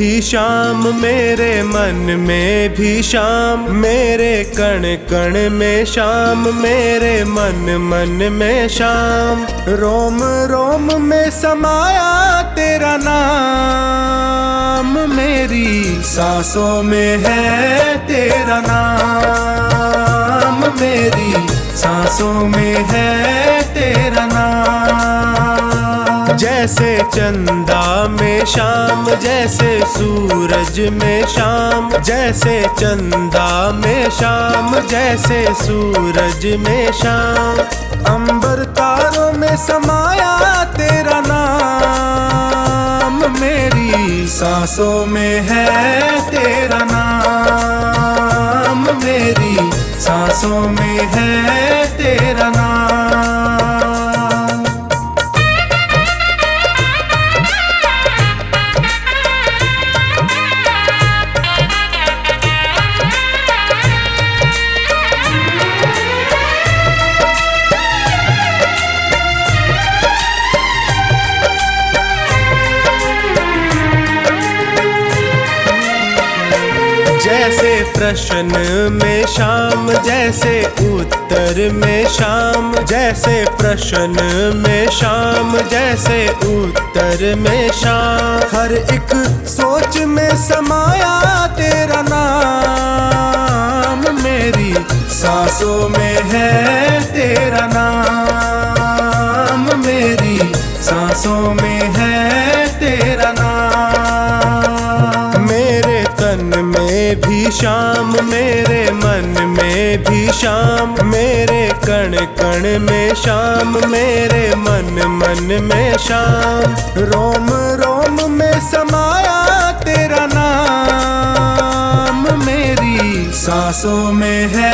भी शाम, मेरे मन में भी शाम, मेरे कण कण में शाम, मेरे मन मन में शाम। रोम रोम में समाया तेरा नाम, मेरी सांसों में है तेरा नाम, मेरी सांसों में है तेरा नाम। जैसे चंदा में शाम, जैसे सूरज में शाम, जैसे चंदा में शाम, जैसे सूरज में शाम। अंबर तारों में समाया तेरा नाम, मेरी सांसों में है तेरा नाम, मेरी सांसों में है तेरा नाम। जैसे प्रश्न में शाम, जैसे उत्तर में शाम, जैसे प्रश्न में शाम, जैसे उत्तर में शाम। हर एक सोच में समाया तेरा नाम, मेरी सांसों में है तेरा नाम, मेरी सांसों में है तेरा नाम। मेरे तन में भी शाम, मेरे मन में भी शाम, मेरे कण कण में शाम, मेरे मन मन में शाम। रोम रोम में समाया तेरा नाम, मेरी सांसों में है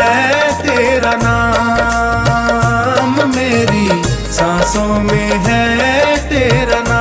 तेरा नाम, मेरी सांसों में है तेरा नाम।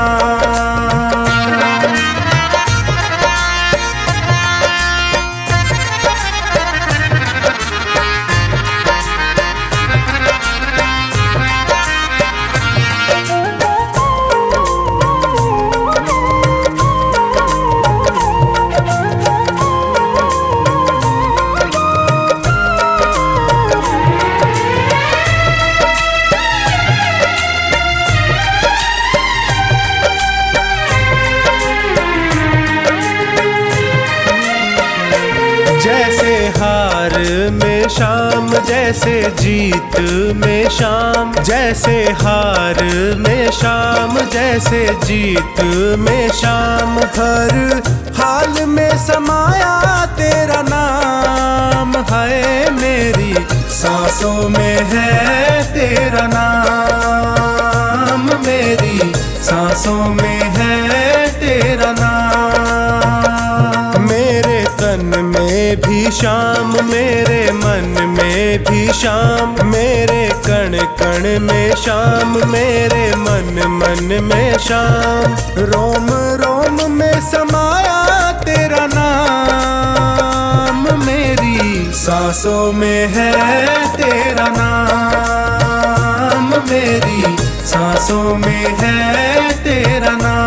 जैसे हार में शाम, जैसे जीत में शाम, जैसे हार में शाम, जैसे जीत में शाम। हर हाल में समाया तेरा नाम है, मेरी सांसों में है तेरा नाम, मेरी सांसों में है तेरा नाम। मेरे तन में भी शाम, मेरे मन में भी शाम, मेरे कण कण में शाम, मेरे मन मन में शाम। रोम रोम में समाया तेरा नाम, मेरी सांसों में है तेरा नाम, मेरी सांसों में है तेरा नाम।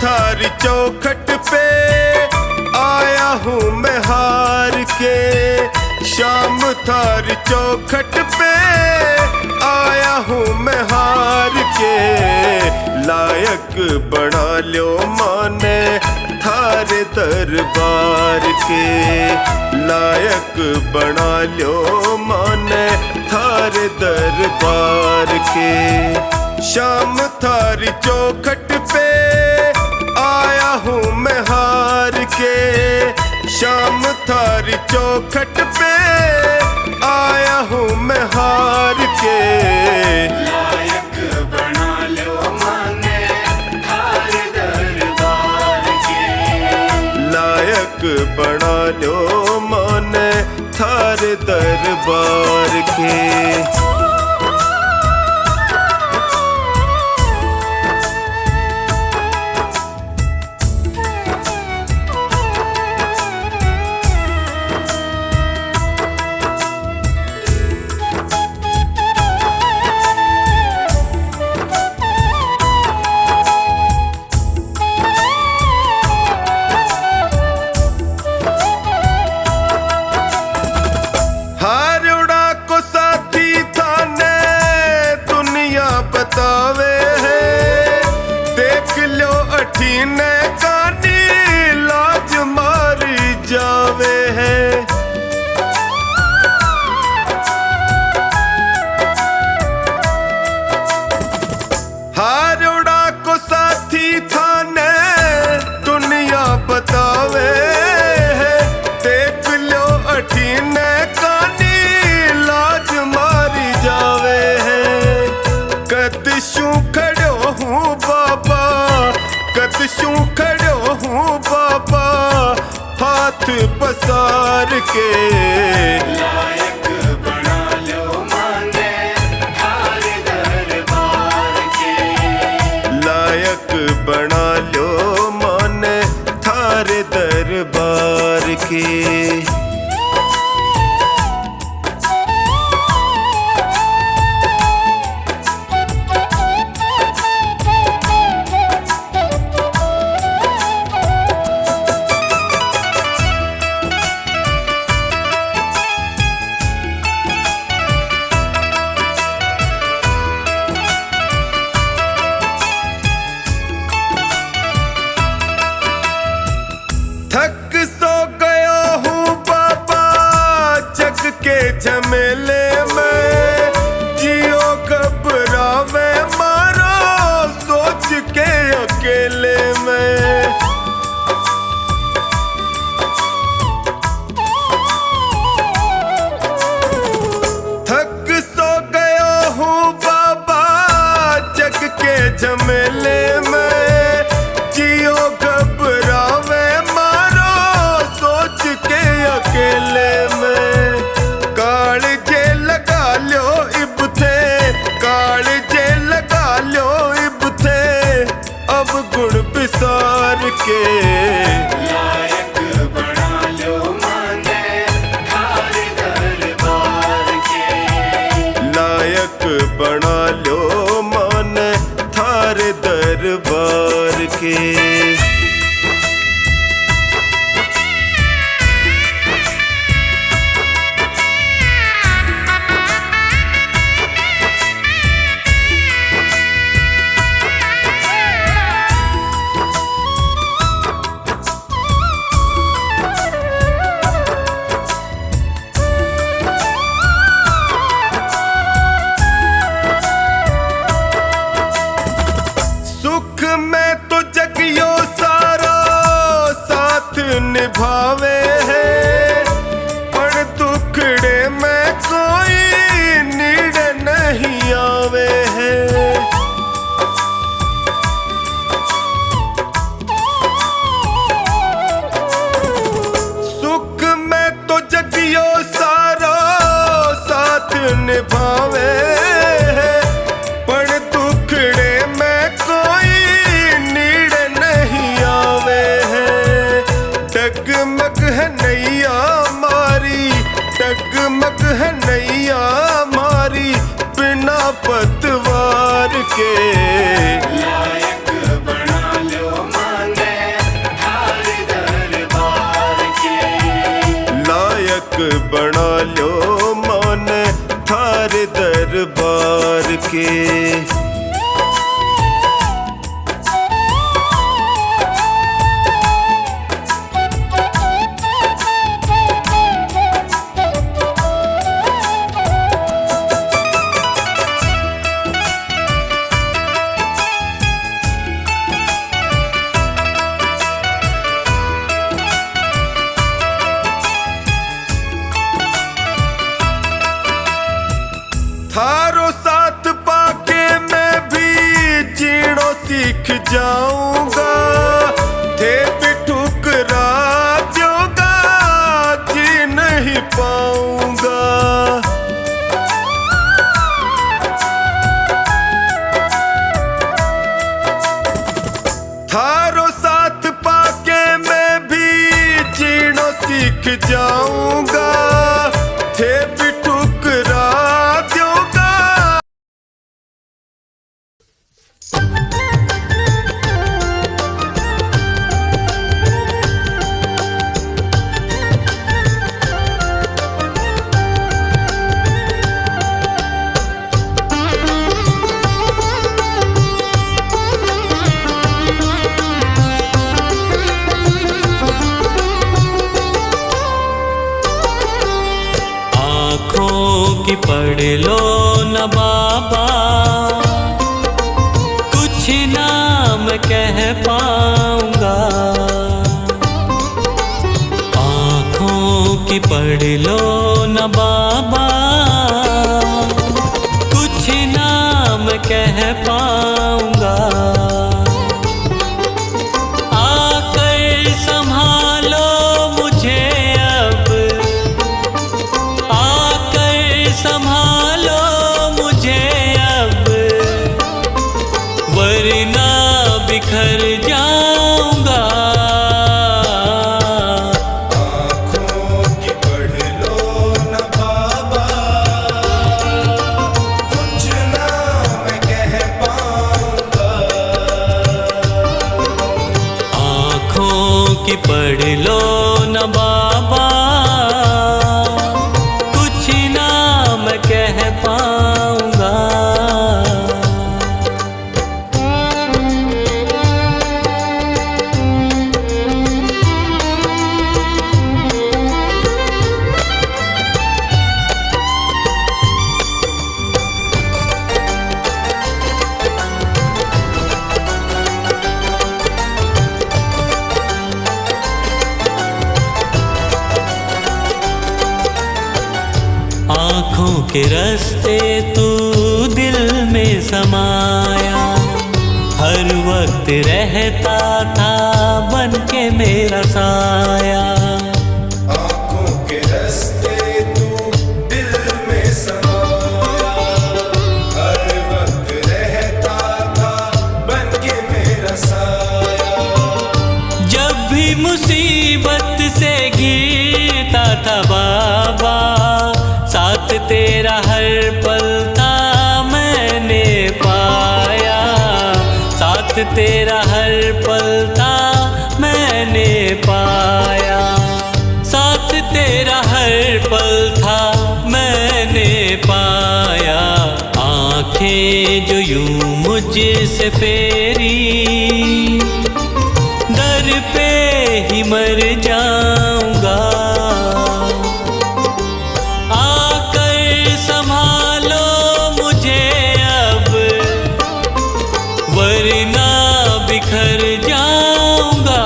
थारी चौखट पे आया हूँ मैं हार के, शाम थारी चौखट पे आया हूँ मैं हार के। लायक बना लो माने थारे दरबार के, लायक बना लो माने थारे दरबार के। शाम थारी चौखट पे आया हूँ मैं हार के, शाम थारी चौखट पे लो मन थारे दरबार के। बतावे है देख लो अठीने कानी लाज मारी जावे है। हारोड़ा को साथी थाने दुनिया बतावे है देख लो अठीने कानी लाज मारी जावे है। कदशू खड़ो हूँ बाबा कदशू खड़ो हूँ बाबा हाथ पसार के। लायक बना लो माने थारे दरबार के। लायक बना लो माने थारे दरबार के। थक सो गया हूँ बाबा जग के झमेले में। जियो घबरावे मारो सोच के अकेले में। थक सो गया हूँ बाबा जग के झमेले में। जियो घबरावे अकेले में। कालजे लगा लो इब थे कालजे लगा लो इब थे अब गुण बिसार के। लायक बना लो माने थारे दरबार के। लायक बना लो माने थारे दरबार के। सुख में तो जगियो सारा साथ निभावे है पर दुखड़े में कोई नीड़ नहीं आवे है। सुख में तो जगियो सारा साथ निभावे है पर दुखड़े में कोई नीड़ नहीं आवे है। डगमग है नैया मारी डगमग है नैया मारी बिना पतवार के। लायक बना लो माने थारे दरबार के। लायक बना लो माने थारे दरबार के। थारो साथ पाके मैं भी जीणो सीख जाऊंगा। थे भी ठुकरा जोगा लो न बाबा, कुछ नाम कह पाऊंगा। आँखों की पढ़ लो न बाबा, कुछ नाम कह पाऊंगा। आकर संभालो मुझे अब, आकर संभालो मुझे अब, वरना बिखर जाऊंगा। आँखों की पढ़ लो न बाबा, कुछ नाम कह पाऊंगा। आँखों की पढ़ लो न बाबा, कुछ नाम कह पाऊंगा। आँखों के रास्ते तू दिल में समाया, हर वक्त रहता था बन के मेरा साया। आँखों के रास्ते तू दिल में समाया, हर वक्त रहता था बन के मेरा साया। जब भी मुसीबत से घिरता था बाबा, साथ तेरा हर पल था मैंने पाया। साथ तेरा हर पल था मैंने पाया। साथ तेरा हर पल था मैंने पाया। आंखें जो यूं मुझसे फेरी, दर पे ही मर जाऊंगा। आकर संभालो मुझे अब, वरना बिखर जाऊंगा।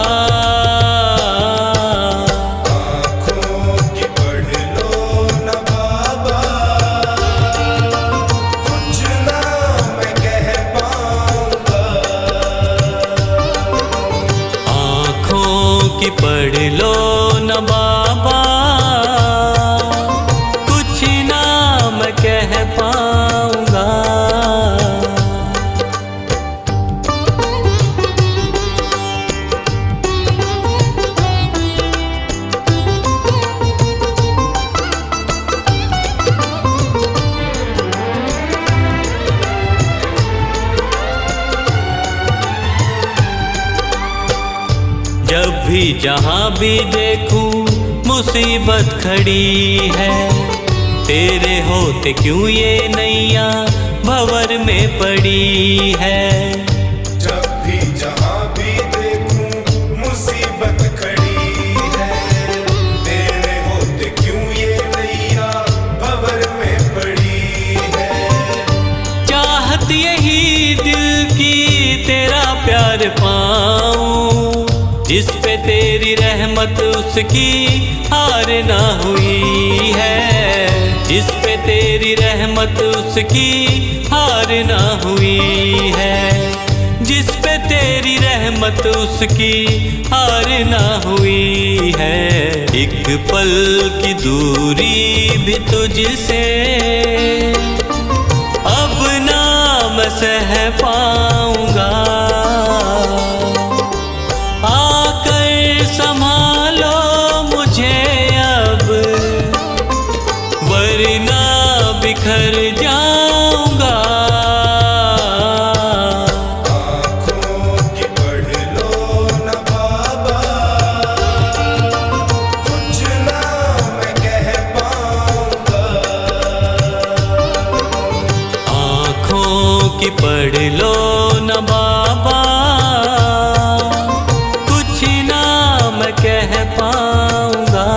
आँखों की पढ़ लो न बाबा, कुछ नाम कह पाऊंगा। आँखों की पढ़ लो न बाबा, कुछ नाम कह पाऊंगा। जब भी जहाँ भी देखूं मुसीबत खड़ी है, तेरे होते क्यों ये नैया भंवर में पड़ी है। जब भी जहाँ भी देखूं मुसीबत खड़ी है, तेरे होते क्यों ये नैया भंवर में पड़ी है। चाहत यही दिल की तेरा प्यार पाऊं, जिस पे तेरी रहमत उसकी हार ना हुई है। जिस पे तेरी रहमत उसकी हार ना हुई है। जिस पे तेरी रहमत उसकी हार ना हुई है। एक पल की दूरी भी तुझसे अब ना मैं सह पाऊंगा। आकर संभालो मुझे अब, वरना बिखर जाऊंगा। आँखों की पढ़ लो न बाबा, कुछ नाम कह पाऊंगा। आँखों की पढ़ लो न बाबा, कुछ नाम कह पाऊंगा।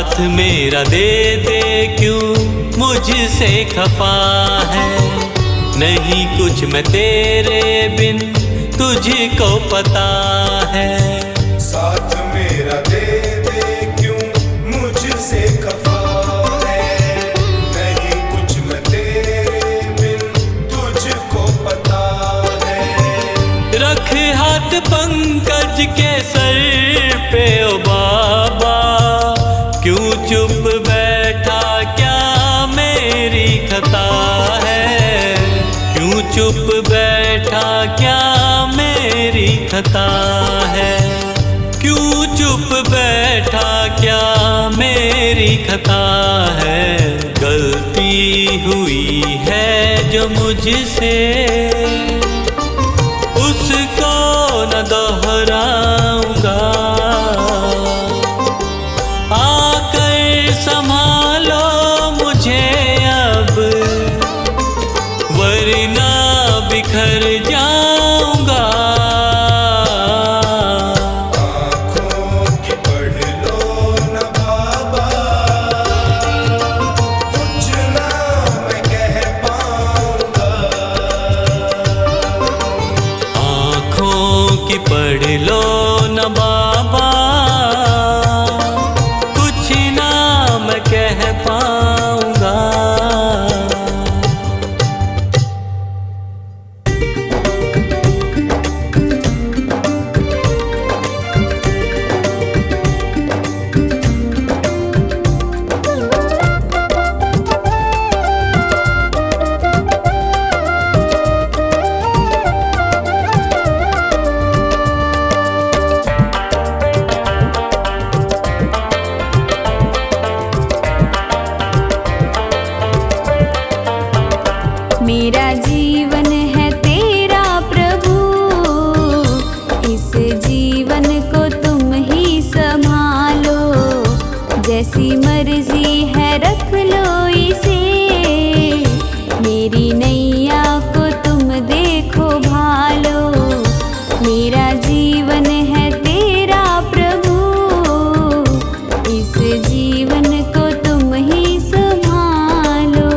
साथ मेरा दे दे क्यों मुझसे खफा है। नहीं कुछ मैं तेरे बिन तुझको पता है। साथ मेरा दे दे क्यों मुझसे खफा है। नहीं कुछ मैं तेरे बिन तुझको पता है। रख हाथ पंकज के सर पे ओ बाबा, क्यों चुप बैठा क्या मेरी खता है। क्यों चुप बैठा क्या मेरी खता है। क्यों चुप बैठा क्या मेरी खता है। गलती हुई है जो मुझसे उसको न दोहराऊंगा। आकर संभालो मुझे अब, वरना बिखर जाऊंगा। आँखों की पढ़ लो न बाबा, कुछ ना मैं कह पाऊंगा। आँखों की पढ़ लो न बाबा, कुछ ना मैं कह पाऊंगा। मेरा जीवन है तेरा प्रभु, इस जीवन को तुम ही संभालो। जैसी मर्जी है रख लो इसे, मेरी नैया को तुम देखो भालो। मेरा जीवन है तेरा प्रभु, इस जीवन को तुम ही संभालो।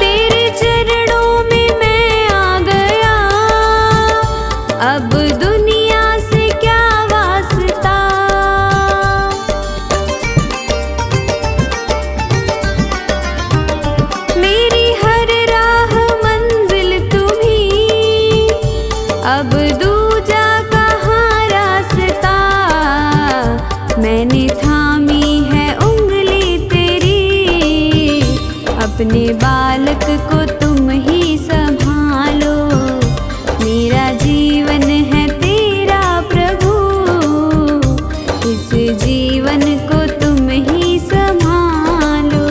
तेरे चरणों में मैं आ गया, अब दुनिया से क्या वास्ता। मेरी हर राह मंजिल तुम्ही, अब दूजा कहाँ रास्ता। मैंने थामी है उंगली तेरी, अपने बालक को तुम ही संभालो। मेरा जीवन है तेरा प्रभु, इस जीवन को तुम ही संभालो।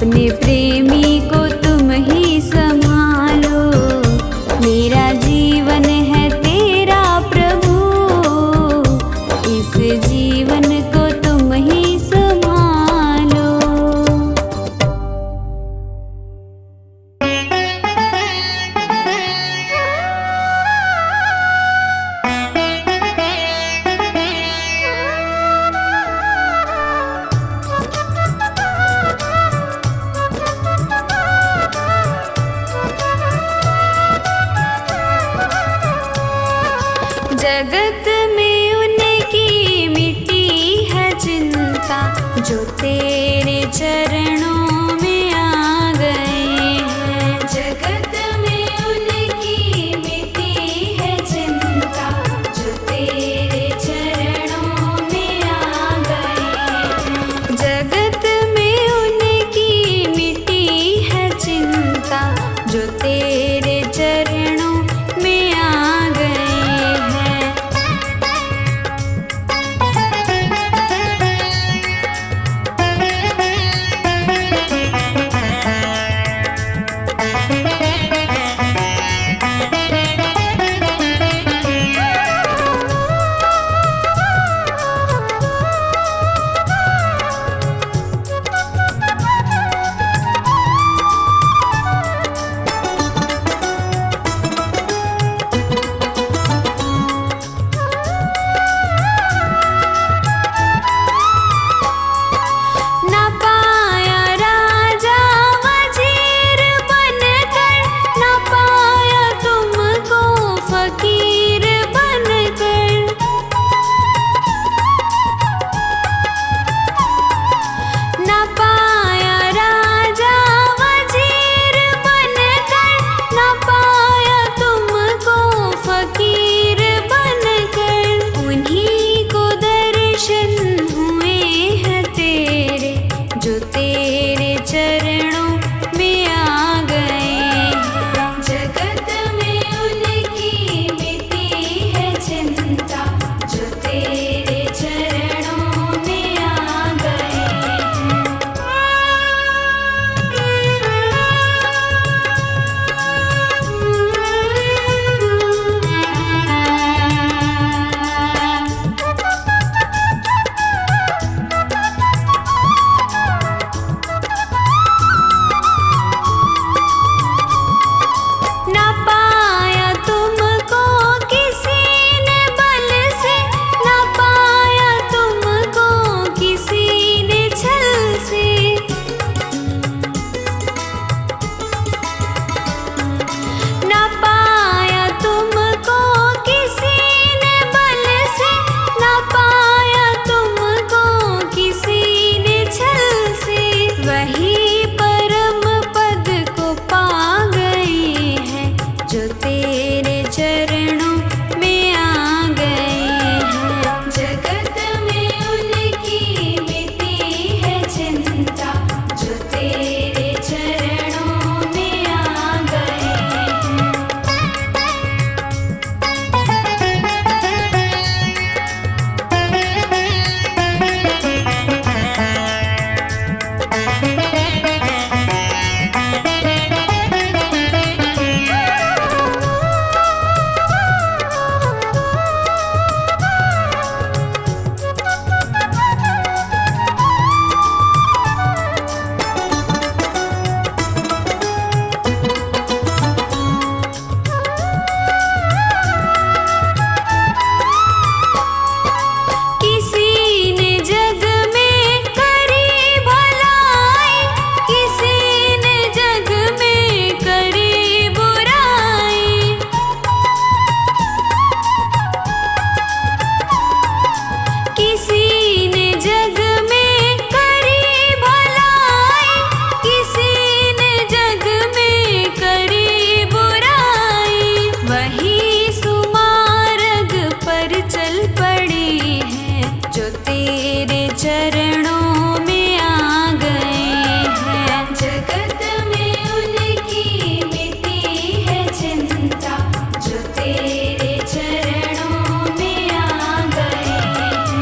अपने प्रेमी को तुम ही संभालो, मेरा जीवन है तेरा प्रभु, इस जीवन को तुम ही संभालो। जगत में उनकी मिट्टी है चिंता, जो तेरे चरणों में आ गए हैं। जगत में उनकी मिट्टी है चिंता, जो तेरे चरणों में आ गए हैं। जगत में उनकी मिट्टी है चिंता, जो तेरे चरणों में आ गए हैं। ना पाया राजा वजीर बनकर, ना पाया तुमको फकीर बनकर। ना पाया राजा वजीर बनकर, ना पाया तुमको फकीर बनकर। उन्हीं को दर्शन हुए हैं तेरे, जो तेरे चरणों में आ गए हैं। जगत में उनकी मिट्टी है चिंता, जो तेरे चरणों में आ गए हैं। ना पाया तुमको किसी ने बल से, ना पाया तुमको किसी ने छल से। ना पाया तुमको किसी ने बल से, ना पाया तुमको किसी ने छल से। वही परम पद को पा गए हैं, जो तेरे चरणों में आ गए हैं। जगत में उनकी मिट्टी है चिंता, जो तेरे चरणों में आ गए हैं। किसी ने जग में करी भलाई, किसी ने जग में करी बुराई। किसी ने जग में करी भलाई, किसी ने जग में करी बुराई। वही सुमार्ग पर चल पड़ी है, जो तेरे चरणों में आ गए हैं। जगत में उनकी मिट्टी है चिंता, जो तेरे चरणों में आ गए हैं।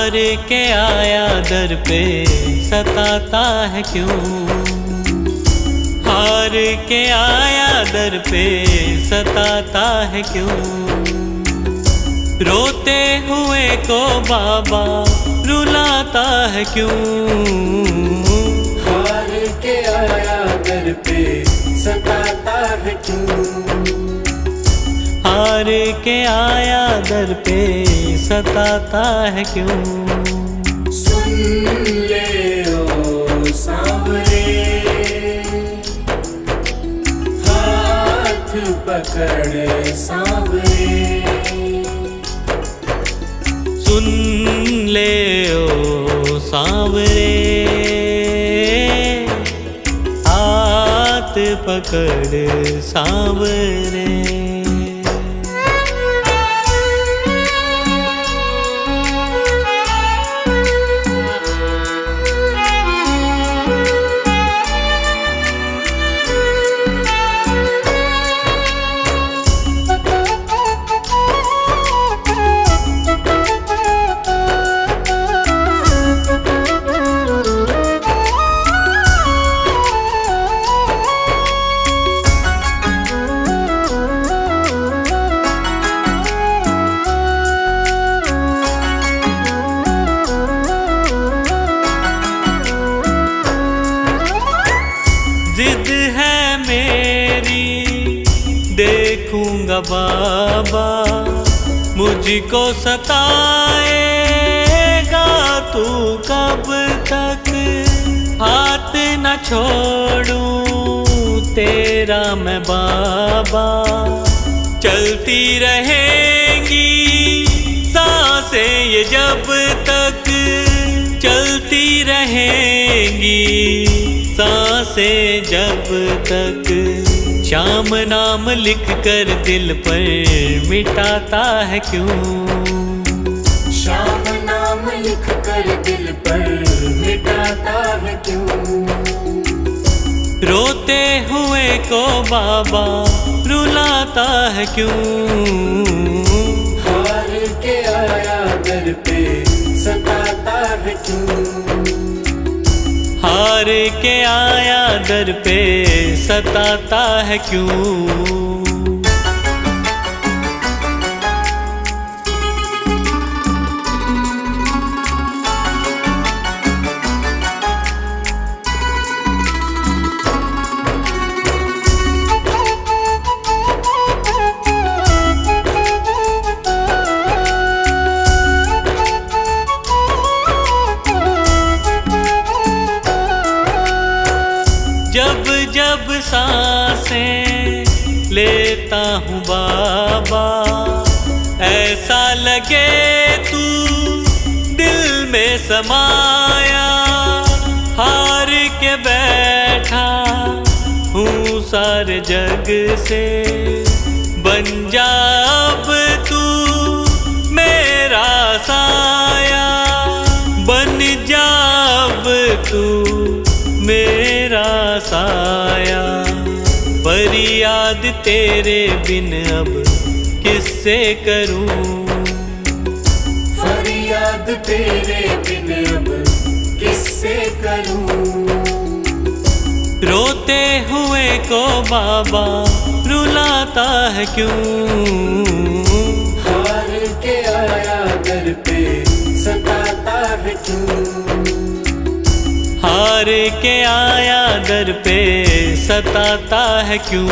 हार के आया दर पे सताता है क्यों, हार के आया दर पे सताता है क्यों, रोते हुए को बाबा रुलाता है क्यों, हार के आया दर पे सताता है क्यों, हार के आया दर पे सताता है क्यों। सुन ले ओ सांवरे, हाथ पकड़ सांवरे, सुन ले ओ सांवरे, हाथ पकड़ सांवरे। जिद है मेरी देखूंगा बाबा, मुझको सताएगा तू कब तक, हाथ न छोड़ूं तेरा मैं बाबा, चलती रहेंगी सांसें ये जब तक, चलती रहेंगी सांसें जब तक, श्याम नाम लिख कर दिल पर मिटाता है क्यों, श्याम नाम लिख कर दिल पर मिटाता है क्यों, रोते हुए को बाबा रुलाता है क्यों, हार के आया दर पे सताता है क्यों, हार के आया दर पे सताता है क्यों। जब जब सांसें लेता हूँ बाबा, ऐसा लगे तू दिल में समाया, हार के बैठा हूँ सारे जग से, बन जा अब तू मेरा साया, बन जा अब तू मेरा साया, फरियाद तेरे बिन अब किससे करूं, फरियाद तेरे बिन अब किससे करूं, रोते हुए को बाबा रुलाता है क्यों, हार के आया दर पे सताता है क्यों, हार के आया दर पे सताता है क्यों।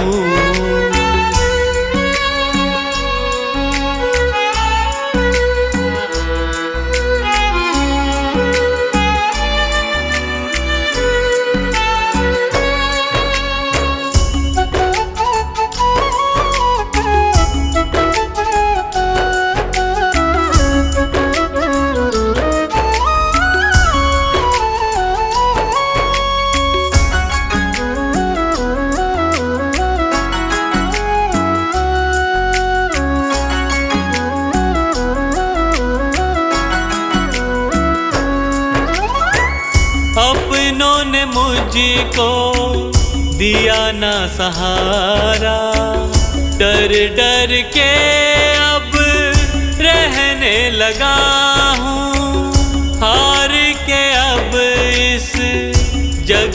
अपनों ने मुझको दिया ना सहारा, डर डर के अब रहने लगा हूँ,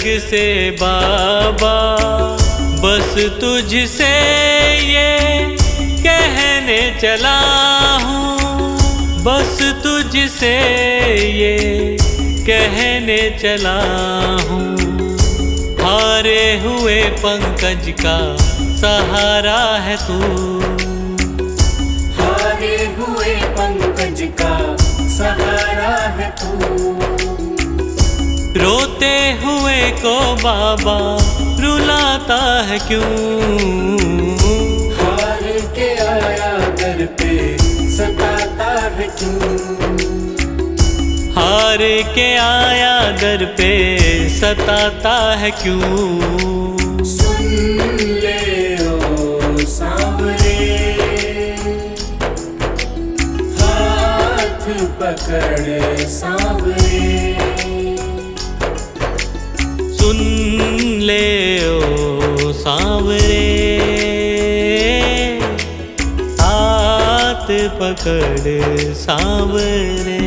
जग से बाबा बस तुझसे ये कहने चला हूँ, बस तुझसे ये कहने चला हूँ। हारे हुए पंकज का सहारा है तू, हारे हुए पंकज का सहारा है तू। रोते हुए को बाबा रुलाता है क्यों, हार के आया दर पे सताता है क्यों, हार के आया दर पे सताता है क्यों। सुन ले ओ सांवरे, हाथ पकड़ सांवरे, सुन ले ओ सांवरे, हाथ पकड़ सांवरे।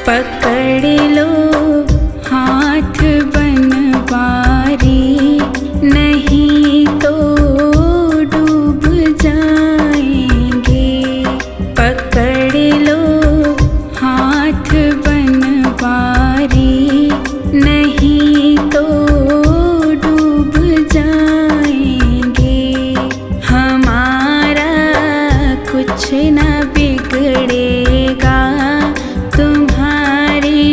पकड़ लो हाथ बनवारी, नहीं तो डूब जाएंगे। पकड़ लो हाथ बनवारी, नहीं तो डूब जाएंगे। हमारा कुछ न बिगड़ेगा, तुम्हारी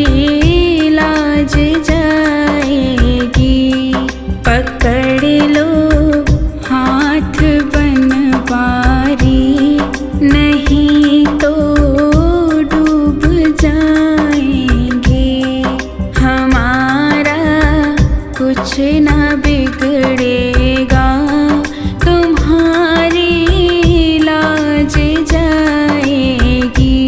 लाज जाएगी। पकड़ लो हाथ बनवारी, नहीं तो डूब जाएंगे। हमारा कुछ न बिगड़ेगा, तुम्हारी लाज जाएगी।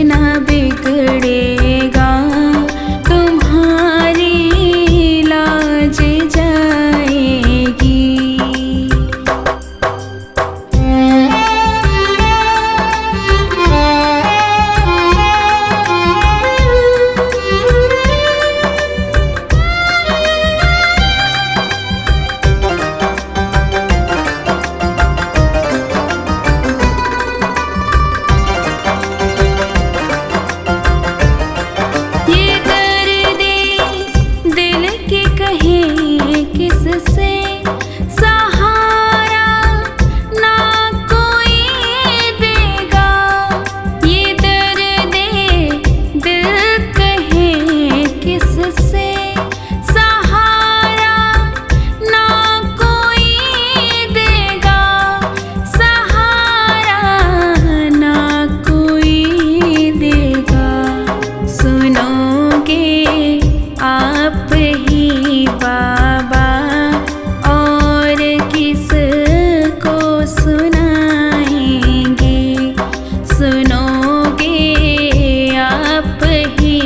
ना बिगड़ेगा, तुम्हारी लाज जाएगी। ये दर्दे दिल के कहे किससे, सहारा ना कोई देगा। ये दर्दे दिल कहे किससे, सहारा ना कोई देगा, सहारा ना कोई देगा। सुनोगे आप ही बाबा, और किसको सुनाएंगे। सुनोगे आप ही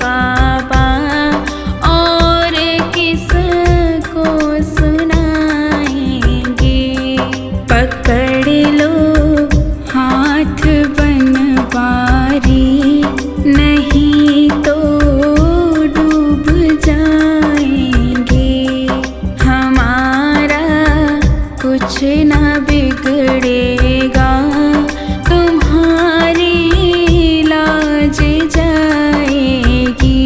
बाबा, और किसको सुनाएंगे। पकड़ लो हाथ बनवारी, नहीं तो डूब जाएंगे। हमारा कुछ ना बिगड़ेगा, तुम्हारी लाज जाएगी।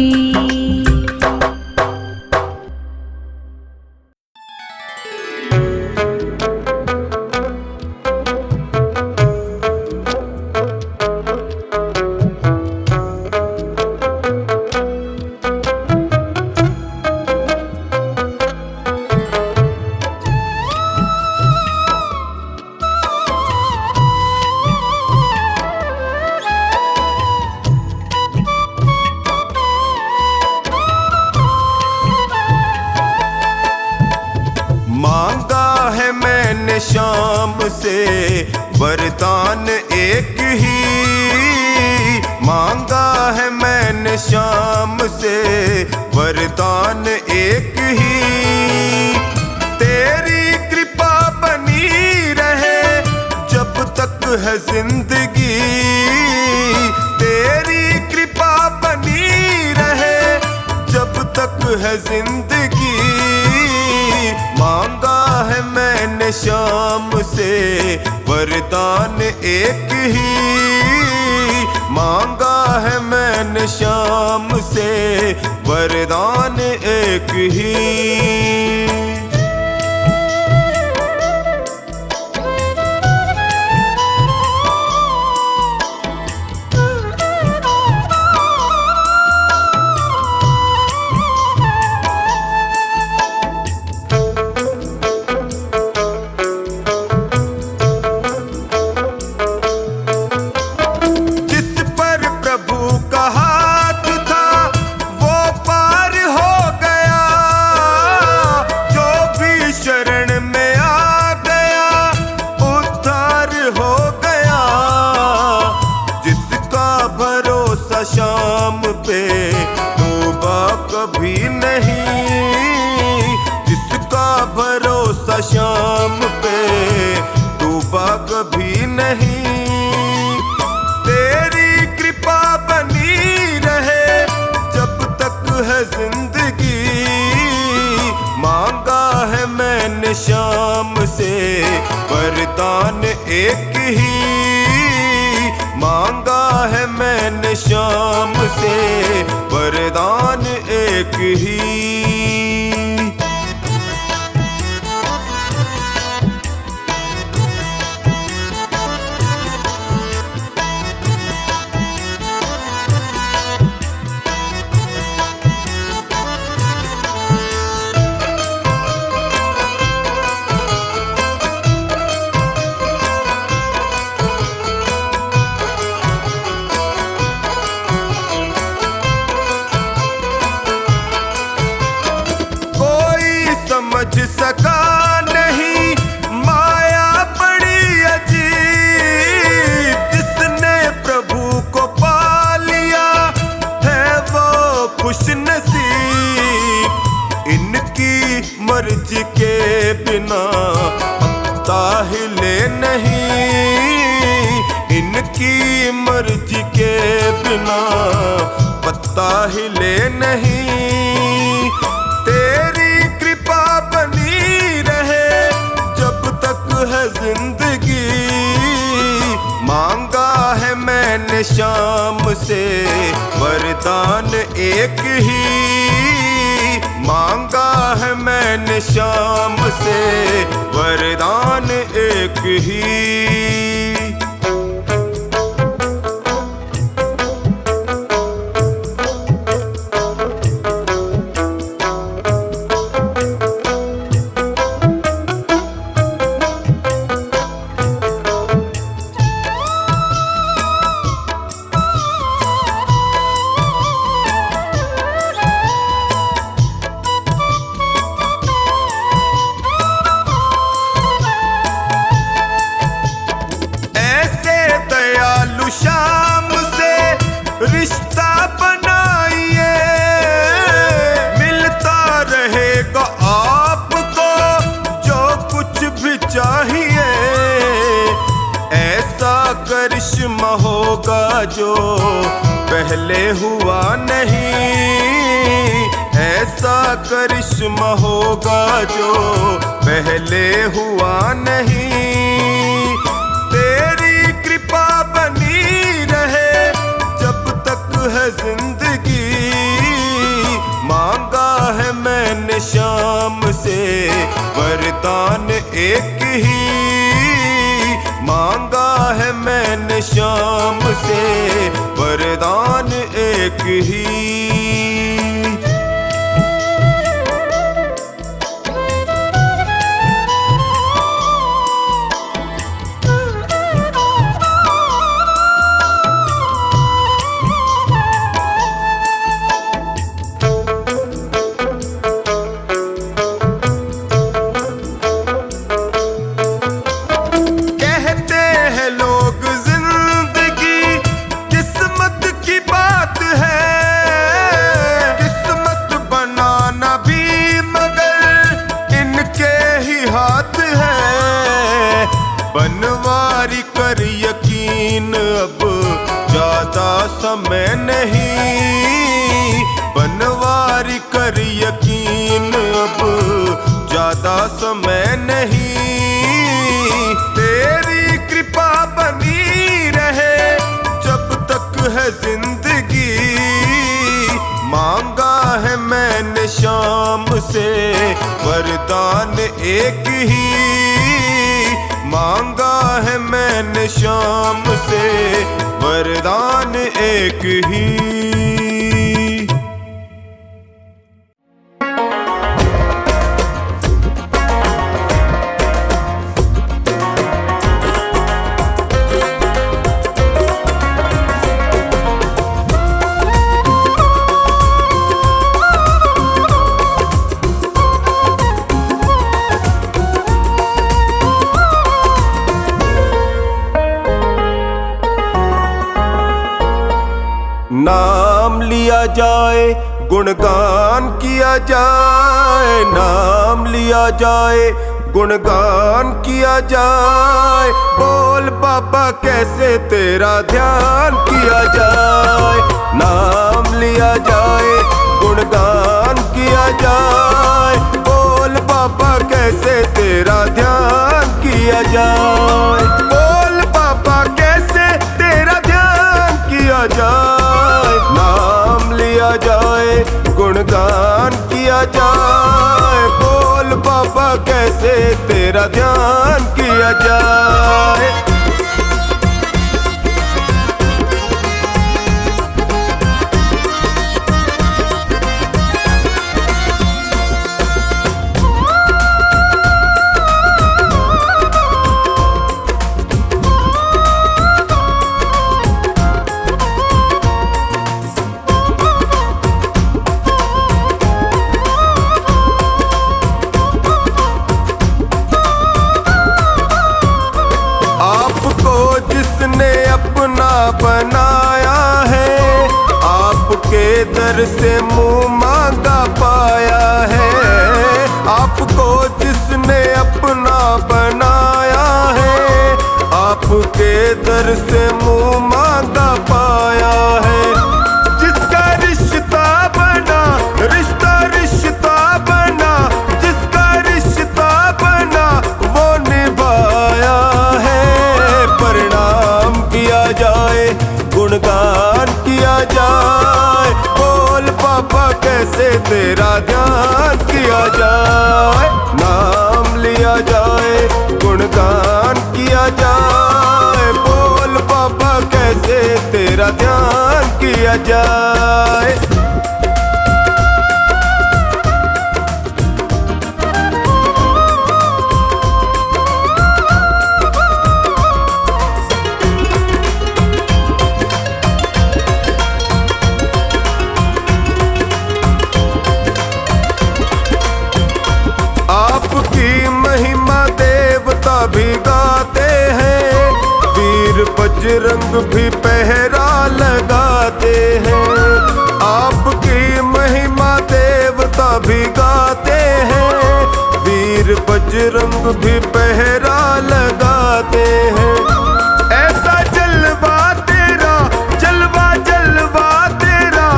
मांगा है मैंने शाम से वरदान एक ही, मांगा है मैंने शाम से वरदान एक ही। तेरी कृपा बनी रहे जब तक है जिंदगी, तेरी कृपा बनी रहे जब तक है जिंदगी। मांगा है मैंने शाम से वरदान एक ही, मांगा है मैंने शाम से वरदान एक ही। शाम पे तौबा कभी नहीं, जिसका भरोसा शाम पे तौबा कभी नहीं। तेरी कृपा बनी रहे जब तक है जिंदगी, मांगा है मैंने शाम से वरदान एक ही, मांगा है मैंने शाम से वरदान एक ही। की मर्जी के बिना पत्ता हिले नहीं। तेरी कृपा बनी रहे जब तक है जिंदगी। मांगा है मैंने शाम से वरदान एक ही। मांगा है मैंने शाम से वरदान एक ही। शाम से रिश्ता बनाइए, मिलता रहेगा आपको जो कुछ भी चाहिए। ऐसा करिश्मा होगा जो पहले हुआ नहीं। ऐसा करिश्मा होगा जो पहले हुआ नहीं। तेरी कृपा बनी रहे जब तक है जिंदगी। मांगा है मैंने शाम से वरदान एक ही। मांगा है मैंने शाम से वरदान एक ही। बनवारी कर यकीन अब ज्यादा समय नहीं। बनवारी कर यकीन अब ज्यादा समय नहीं। तेरी कृपा बनी रहे जब तक है जिंदगी। मांगा है मैंने शाम से वरदान एक ही। मांगा है मैंने शाम से वरदान एक ही। नाम लिया जाए गुणगान किया जाए। नाम लिया जाए गुणगान किया जाए। बोल बाबा कैसे तेरा ध्यान किया जाए। नाम लिया जाए गुणगान किया जाए। बोल बाबा कैसे तेरा ध्यान किया जाए। बोल बाबा कैसे तेरा ध्यान किया जाए। नाम लिया जाए गुणगान किया जाए। बोल बाबा कैसे तेरा ध्यान किया जाए। बनाया है आपके दर से मुँह मांगा पाया है। आपको जिसने अपना बनाया है आपके दर ईश्वर से मुंह मांगा पाया है। जिसका रिश्ता बना, रिश्ता रिश्ता बना, जिसका रिश्ता बना वो निभाया है। प्रणाम किया जाए, गुणगान किया जाए, बोल पापा कैसे तेरा ध्यान किया जाए। नाम लिया जाए, गुणगान किया जाए, बोल पापा कैसे तेरा ध्यान किया जाए। आपकी महिमा देवता भी गाते हैं, वीर बजरंग भी पहरा लगाते हैं। आपकी महिमा देवता भी गाते हैं, वीर बजरंग भी पहरा लगाते हैं। ऐसा जलवा तेरा, जलवा जलवा तेरा,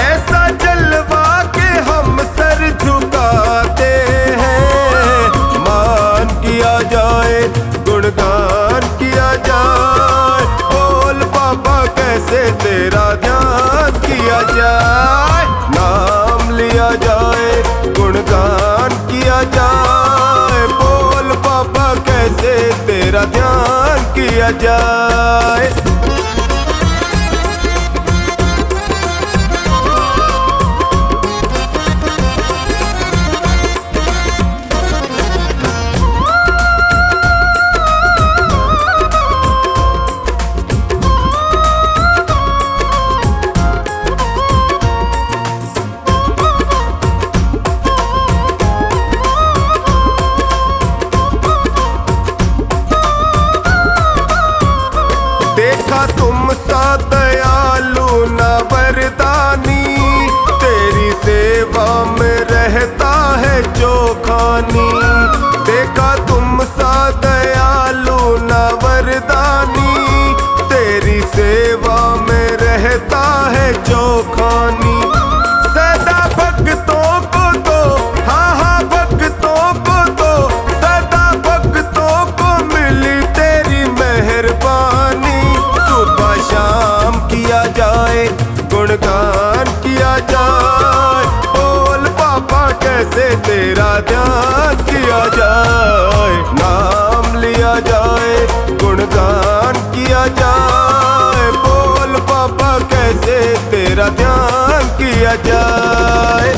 ऐसा जलवा के हम सर झुकाते हैं। मान किया जाए, गुणगान किया जाए, बोल पापा कैसे तेरा ध्यान किया जाए। नाम लिया जाए, गुणगान किया जाए, बोल पापा कैसे तेरा ध्यान किया जाए। देखा तुम सा दयालु न वरदानी, तेरी सेवा में रहता है चौखानी। देखा तुम सा दयालु न वरदानी, तेरी सेवा में रहता है चौखानी। सदा भक्तों को दो, हाँ हाँ भक्तों को दो, सदा भक्तों को मिली तेरी मेहरबानी। सुबह शाम किया जाए, गुणगान किया जाए, बोल पापा कैसे तेरा ध्यान किया जाए। नाम लिया जाए, गुणगान किया जाए, बोल पापा कैसे तेरा ध्यान किया जाए।